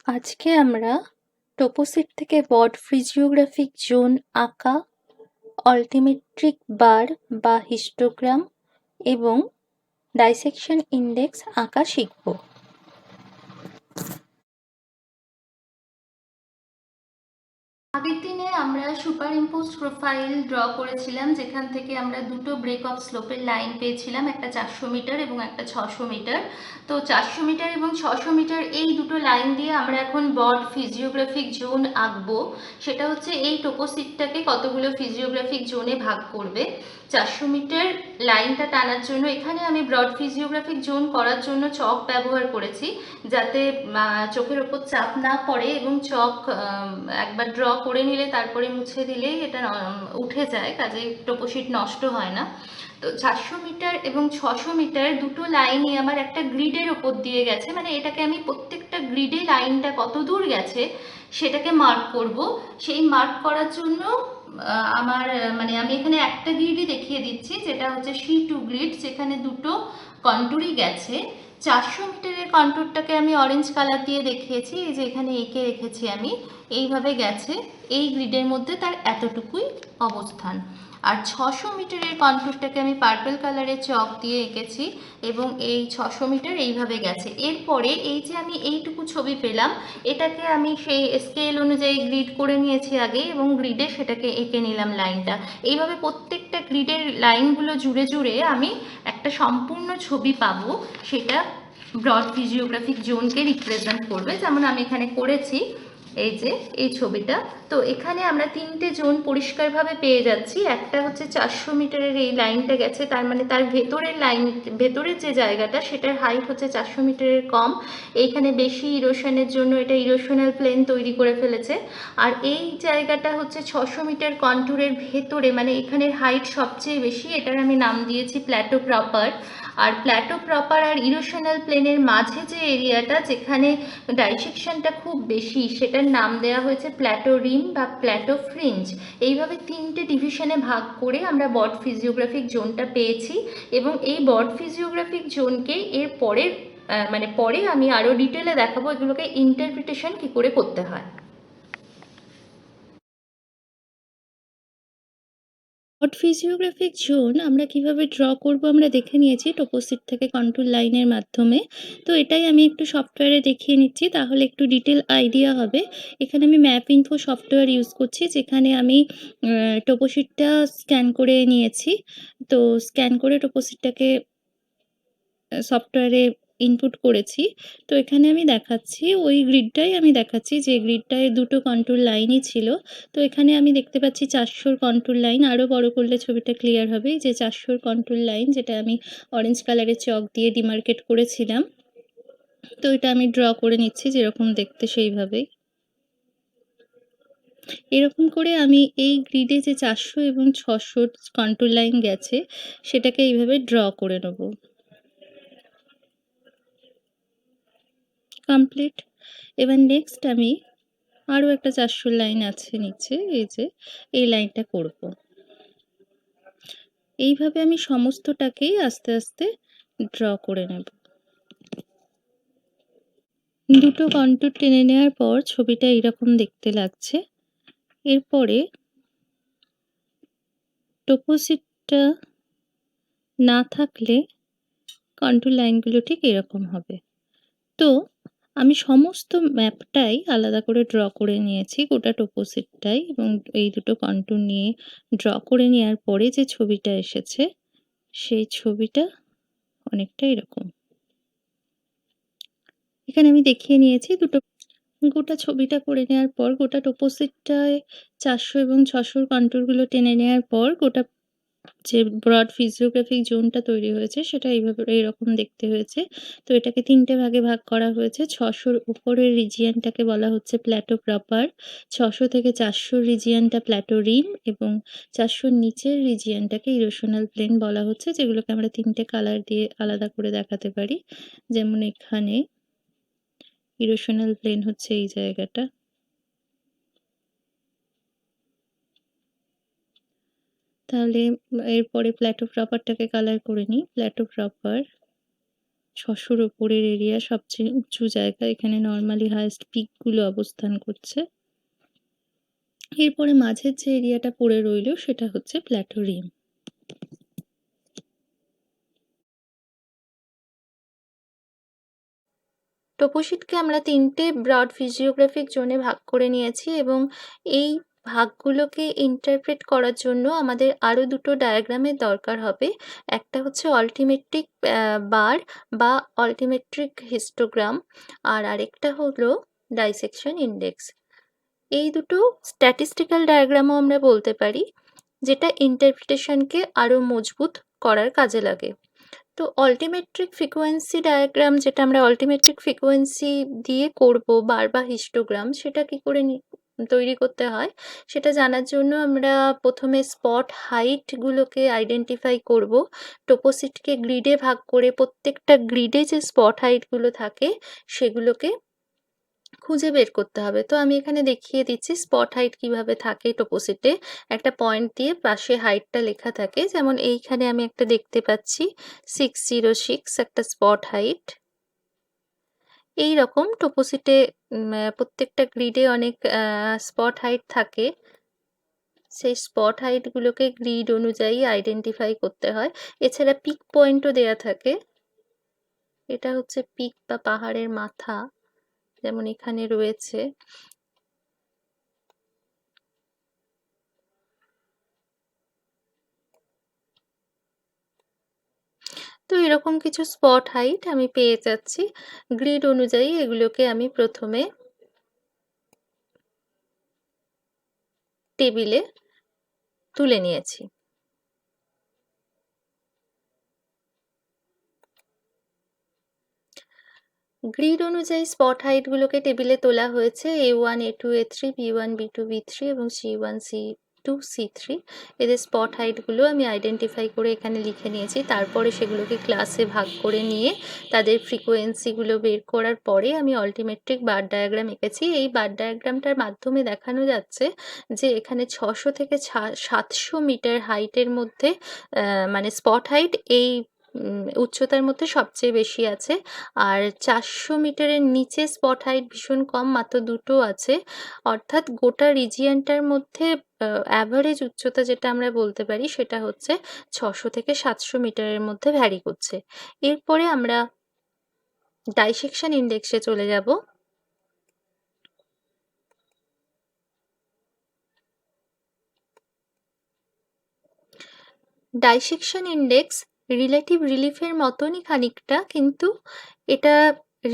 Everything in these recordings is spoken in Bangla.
আজকে আমরা টোপোসিট থেকে বড ফিজিওগ্রাফিক জোন আঁকা, অল্টিমেট্রিক বার বা হিস্টোগ্রাম এবং ডাইসেকশন ইন্ডেক্স আঁকা শিখব। আগের দিনে আমরা সুপার ইম্পোজ প্রোফাইল ড্র করেছিলাম, যেখান থেকে আমরা দুটো ব্রেক অফ স্লোপের লাইন পেয়েছিলাম, একটা 400 মিটার এবং একটা 600 মিটার। তো 400 মিটার এবং 600 মিটার এই দুটো লাইন দিয়ে আমরা এখন বড ফিজিওগ্রাফিক জোন আঁকবো। সেটা হচ্ছে এই টোপোসিটটাকে কতগুলো ফিজিওগ্রাফিক জোনে ভাগ করবে। 400 মিটার লাইনটা টানার জন্য এখানে আমি ব্রড ফিজিওগ্রাফিক জোন করার জন্য চক ব্যবহার করেছি, যাতে চোখের ওপর চাপ না পড়ে এবং চক একবার ড্র করে নিলে তারপরে মুছে দিলেই এটা উঠে যায়, কাজে টোপোশিট নষ্ট হয় না। তো 400 মিটার এবং 600 মিটার দুটো লাইনই আমার একটা গ্রিডের ওপর দিয়ে গেছে, মানে এটাকে আমি প্রত্যেকটা গ্রিডে লাইনটা কত দূর গেছে সেটাকে মার্ক করব। সেই মার্ক করার জন্য আমার মানে আমি এখানে একটা গ্রিডই দেখিয়ে দিচ্ছি, যেটা হচ্ছে C2 গ্রিড, যেখানে দুটো কন্টুরই গেছে। 400 মিটারের কন্টুরটাকে আমি অরেঞ্জ কালার দিয়ে দেখিয়েছি, এই যে এখানে এঁকে রেখেছি আমি, এইভাবে গেছে, এই গ্রিডের মধ্যে তার এতটুকুই অবস্থান। আর 600 মিটারের কন্টুরটাকে আমি পার্পল কালারের চক দিয়ে এঁকেছি এবং এই 600 মিটার এইভাবে গেছে। এরপরে এই যে আমি এইটুকু ছবি পেলাম, এটাকে আমি সেই স্কেল অনুযায়ী গ্রিড করে নিয়েছি আগে এবং গ্রিডে সেটাকে এঁকে নিলাম লাইনটা। এইভাবে প্রত্যেকটা গ্রিডের লাইনগুলো জুড়ে জুড়ে আমি একটা সম্পূর্ণ ছবি পাবো, সেটা ব্রড ফিজিওগ্রাফিক জোনকে রিপ্রেজেন্ট করবে, যেমন আমি এখানে করেছি এই যে এই ছবিটা। তো এখানে আমরা তিনটে জোন পরিষ্কারভাবে পেয়ে যাচ্ছি। একটা হচ্ছে 400 মিটারের এই লাইনটা গেছে, তার মানে তার ভেতরের লাইন, ভেতরের যে জায়গাটা সেটার হাইট হচ্ছে 400 মিটারের কম, এইখানে বেশি ইরোশনের জন্য এটা ইরোশনাল প্লেন তৈরি করে ফেলেছে। আর এই জায়গাটা হচ্ছে 600 মিটার কন্টুরের ভেতরে, মানে এখানের হাইট সবচেয়ে বেশি, এটার আমি নাম দিয়েছি প্ল্যাটো প্রপার। আর প্ল্যাটো প্রপার আর ইরোশনাল প্লেনের মাঝে যে এরিয়াটা, যেখানে ডাইসেকশনটা খুব বেশি, সেটার নাম দেওয়া হয়েছে প্ল্যাটো রিম বা প্ল্যাটো ফ্রিঞ্জ। এইভাবে তিনটে ডিভিশনে ভাগ করে আমরা বড ফিজিওগ্রাফিক জোনটা পেয়েছি এবং এই বড ফিজিওগ্রাফিক জোনকে এর পরের মানে পরে আমি আরও ডিটেলে দেখাবো এগুলোকে ইন্টারপ্রিটেশন কী করে করতে হয়। বড ফিজিওগ্রাফিক জোন আমরা কিভাবে ড্র করব আমরা দেখে নিয়েছি টোপোসিট থেকে কন্ট্রোল লাইনের মাধ্যমে। তো এটাই আমি একটু সফটওয়্যারে দেখিয়ে নিচ্ছি, তাহলে একটু ডিটেল আইডিয়া হবে। এখানে আমি ম্যাপ ইনফো সফটওয়্যার ইউজ করছি, যেখানে আমি টোপোসিটটা স্ক্যান করে নিয়েছি। তো স্ক্যান করে টোপোসিটটাকে সফটওয়্যারে ইনপুট করেছি। তো এখানে আমি দেখাচ্ছি ওই গ্রিডটাই আমি দেখাচ্ছি, যে গ্রিডটায় দুটো কন্ট্রোল লাইনই ছিল। তো এখানে আমি দেখতে পাচ্ছি 400 কন্ট্রোল লাইন, আরও বড় করলে ছবিটা ক্লিয়ার হবে। যে 400 কন্ট্রোল লাইন, যেটা আমি অরেঞ্জ কালারের চক দিয়ে ডিমার্কেট করেছিলাম। তো এটা আমি ড্র করে নিচ্ছি যেরকম দেখতে সেইভাবেই। এরকম করে আমি এই গ্রিডে যে 400 এবং 600 কন্ট্রোল লাইন গেছে সেটাকে এইভাবে ড্র করে নেব। কমপ্লিট। এবার নেক্সট আমি আরও একটা 400 লাইন আছে নিচে, এই যে এই লাইনটা করব। এইভাবে আমি সমস্তটাকেই আস্তে আস্তে ড্র করে নেব। দুটো কন্টুর টেনে নেওয়ার পর ছবিটা এরকম দেখতে লাগছে। এরপরে টোপোসিটটা না থাকলে কন্টুর লাইনগুলো ঠিক এরকম হবে। তো আমি সমস্ত ম্যাপটাই আলাদা করে ড্র করে নিয়েছি, গোটা টোপোসিটটাই, এবং এই দুটো কন্টুর নিয়ে ড্র করে নেওয়ার পরে যে ছবিটা এসেছে সেই ছবিটা অনেকটা এরকম। এখানে আমি দেখিয়ে নিয়েছি দুটো। গোটা ছবিটা করে নেওয়ার পর গোটা টোপোসিটটায় 400 এবং 600 কন্টুরগুলো টেনে নেওয়ার পর গোটা যে ব্রড ফিজিওগ্রাফিক জোনটা তৈরি হয়েছে সেটা এইভাবে এরকম দেখতে হয়েছে। তো এটাকে তিনটে ভাগে ভাগ করা হয়েছে। 600-র উপরের রিজিয়নটাকে বলা হচ্ছে প্ল্যাটো প্রপার, 600 থেকে 400 রিজিয়নটা প্ল্যাটো রিম এবং 400-র নিচের রিজিয়নটাকে ইরোশনাল প্লেন বলা হচ্ছে, যেগুলোকে আমরা তিনটে কালার দিয়ে আলাদা করে দেখাতে পারি। যেমন এখানে ইরোশনাল প্লেন হচ্ছে এই জায়গাটা। তাহলে এরপরে প্ল্যাটো প্রপারটাকে কালার করে নিই। প্ল্যাটো প্রপার 600-র ওপরের এরিয়া, সবচেয়ে উঁচু জায়গা। এখানে নর্মালি হাইয়েস্ট পিকগুলো অবস্থান করছে। এরপরে মাঝের যে এরিয়াটা পড়ে রইল সেটা হচ্ছে প্ল্যাটো রিম। টোপোশিটকে আমরা 3টে ব্রড ফিজিওগ্রাফিক জোনে ভাগ করে নিয়েছি এবং এই ভাগগুলোকে ইন্টারপ্রেট করার জন্য আমাদের আরও দুটো ডায়াগ্রামের দরকার হবে। একটা হচ্ছে অল্টিমেট্রিক বার বা অল্টিমেট্রিক হিস্টোগ্রাম, আর আরেকটা হলো ডাইসেকশন ইন্ডেক্স। এই দুটো স্ট্যাটিস্টিক্যাল ডায়াগ্রামও আমরা বলতে পারি, যেটা ইন্টারপ্রিটেশনকে আরও মজবুত করার কাজে লাগে। তো অল্টিমেট্রিক ফ্রিকোয়েন্সি ডায়াগ্রাম, যেটা আমরা অল্টিমেট্রিক ফ্রিকোয়েন্সি দিয়ে করব বার বা হিস্টোগ্রাম, সেটা কি করে তৈরি করতে হয় সেটা জানার জন্য আমরা প্রথমে স্পট হাইটগুলোকে আইডেন্টিফাই করব। টোপোসিটকে গ্রিডে ভাগ করে প্রত্যেকটা গ্রিডে যে স্পট হাইটগুলো থাকে সেগুলোকে খুঁজে বের করতে হবে। তো আমি এখানে দেখিয়ে দিচ্ছি স্পট হাইট কিভাবে থাকে টোপোসিটে। একটা পয়েন্ট দিয়ে পাশে হাইটটা লেখা থাকে, যেমন এইখানে আমি একটা দেখতে পাচ্ছি 606 একটা স্পট হাইট। এই রকম টোপোসিটে প্রত্যেকটা গ্রিডে অনেক স্পট হাইট থাকে। সেই স্পট হাইটগুলোকে গ্রিড অনুযায়ী আইডেন্টিফাই করতে হয়। এছাড়া পিক পয়েন্টও দেয়া থাকে। এটা হচ্ছে পিক বা পাহাড়ের মাথা, যেমন এখানে রয়েছে। তো এরকম কিছু স্পট হাইট আমি পেয়ে যাচ্ছি। গ্রিড অনুযায়ী এগুলোকে আমি প্রথমে টেবিলে তুলে নিয়েছি। গ্রিড অনুযায়ী স্পট হাইটগুলোকে টেবিলে তোলা হয়েছে A1, A2, A3, B1, B2, B3 এবং C1, C2, C3। এদের স্পট হাইটগুলো আমি আইডেন্টিফাই করে এখানে লিখে নিয়েছি। তারপরে সেগুলোকে ক্লাসে ভাগ করে নিয়ে তাদের ফ্রিকোয়েন্সিগুলো বের করার পরে আমি অল্টিমেট্রিক বার ডায়াগ্রাম এঁকেছি। এই বার ডায়াগ্রামটার মাধ্যমে দেখানো যাচ্ছে যে এখানে 600 থেকে 700 মিটার হাইটের মধ্যে মানে স্পট হাইট এই উচ্চতার মধ্যে সবচেয়ে বেশি আছে। আর 400 মিটারের নিচে স্পট হাইট ভীষণ কম, মাত্র দুটো আছে। অর্থাৎ গোটা রিজিয়নটার মধ্যে অ্যাভারেজ উচ্চতা যেটা আমরা বলতে পারি সেটা হচ্ছে 600 থেকে 700 মিটারের মধ্যে ভ্যারি করছে। এরপরে আমরা ডাইসেকশন ইন্ডেক্সে চলে যাব। ডাইসেকশন ইন্ডেক্স রিলেটিভ রিলিফের মতনই খানিকটা, কিন্তু এটা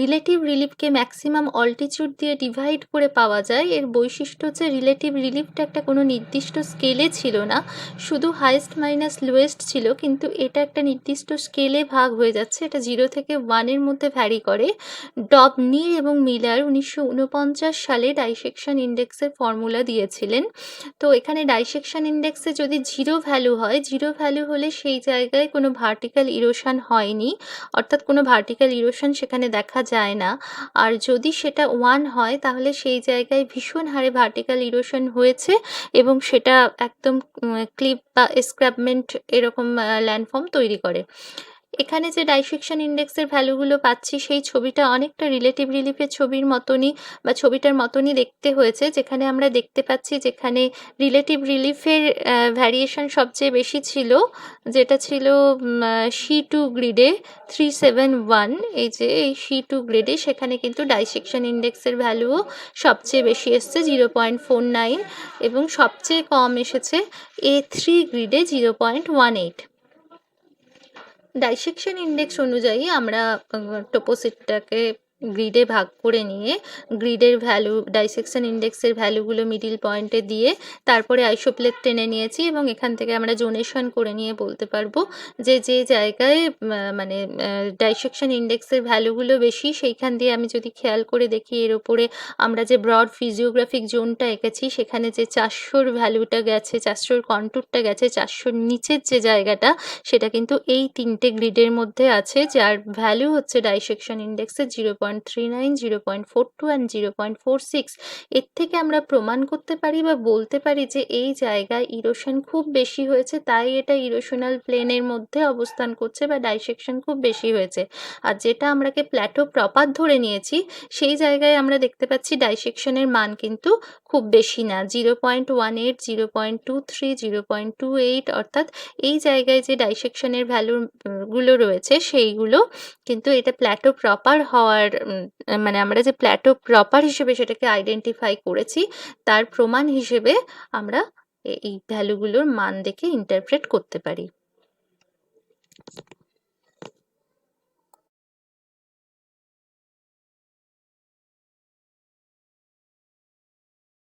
রিলেটিভ রিলিফকে ম্যাক্সিমাম অল্টিটিউড দিয়ে ডিভাইড করে পাওয়া যায়। এর বৈশিষ্ট্য হচ্ছে রিলেটিভ রিলিফটা একটা কোনো নির্দিষ্ট স্কেলে ছিল না, শুধু হাইয়েস্ট মাইনাস লোয়েস্ট ছিল, কিন্তু এটা একটা নির্দিষ্ট স্কেলে ভাগ হয়ে যাচ্ছে। এটা 0 থেকে 1-এর মধ্যে ভ্যারি করে। ডবনির এবং মিলার 1949 সালে ডাইসেকশন ইন্ডেক্সের ফর্মুলা দিয়েছিলেন। তো এখানে ডাইসেকশন ইন্ডেক্সে যদি 0 ভ্যালু হয়, 0 ভ্যালু হলে সেই জায়গায় কোনো ভার্টিক্যাল ইরোশন হয়নি, অর্থাৎ কোনো ভার্টিক্যাল ইরোশন সেখানে দেখা যায় না। আর যদি সেটা 1 হয় তাহলে সেই জায়গায় ভীষণ হারে ভার্টিক্যাল ইরোশন হয়েছে এবং সেটা একদম ক্লিপ বা এসক্র্যাপমেন্ট এরকম ল্যান্ডফর্ম তৈরি করে। এখানে যে ডাইসেকশন ইন্ডেক্সের ভ্যালুগুলো পাচ্ছি সেই ছবিটা অনেকটা রিলেটিভ রিলিফের ছবির মতনই বা ছবিটার মতনই দেখতে হয়েছে, যেখানে আমরা দেখতে পাচ্ছি যেখানে রিলেটিভ রিলিফের ভ্যারিয়েশন সবচেয়ে বেশি ছিল, যেটা ছিল C2 গ্রিডে 371। এই যে এই C2 গ্রিডে সেখানে কিন্তু ডাইসেকশন ইন্ডেক্সের ভ্যালুও সবচেয়ে বেশি এসছে 0.49 এবং সবচেয়ে কম এসেছে A3 গ্রিডে 0.18। ডাইসেকশন ইন্ডেক্স অনুযায়ী আমরা টোপোসিটটাকে গ্রিডে ভাগ করে নিয়ে গ্রিডের ভ্যালু ডাইসেকশন ইন্ডেক্সের ভ্যালুগুলো মিডিল পয়েন্টে দিয়ে তারপরে আইসোপ্লেট টেনে নিয়েছি এবং এখান থেকে আমরা জোনেশন করে নিয়ে বলতে পারবো যে যে জায়গায় মানে ডাইসেকশন ইন্ডেক্সের ভ্যালুগুলো বেশি সেইখান দিয়ে আমি যদি খেয়াল করে দেখি এর ওপরে আমরা যে ব্রড ফিজিওগ্রাফিক জোনটা এঁকেছি সেখানে যে 400-র ভ্যালুটা গেছে, 400-র কন্টুরটা গেছে, 400-র নিচের যে জায়গাটা সেটা কিন্তু এই 3টে গ্রিডের মধ্যে আছে, যার ভ্যালু হচ্ছে ডাইসেকশন ইন্ডেক্সের 0.39, 0.42 অ্যান্ড 0.46। এর থেকে আমরা প্রমাণ করতে পারি বা বলতে পারি যে এই জায়গায় ইরোশন খুব বেশি হয়েছে, তাই এটা ইরোশনাল প্লেনের মধ্যে অবস্থান করছে বা ডাইসেকশন খুব বেশি হয়েছে। আর যেটা আমরাকে প্ল্যাটো প্রপার ধরে নিয়েছি সেই জায়গায় আমরা দেখতে পাচ্ছি ডাইসেকশনের মান কিন্তু খুব বেশি না, 0.18, 0.23, 0.28, অর্থাৎ এই জায়গায় যে ডাইসেকশনের ভ্যালুগুলো রয়েছে সেইগুলো কিন্তু এটা প্ল্যাটো প্রপার হওয়ার মানে আমরা যে প্ল্যাটো প্রপার হিসেবে সেটাকে আইডেন্টিফাই করেছি তার প্রমাণ হিসেবে আমরা এই ভ্যালুগুলোর মান দেখে ইন্টারপ্রেট করতে পারি।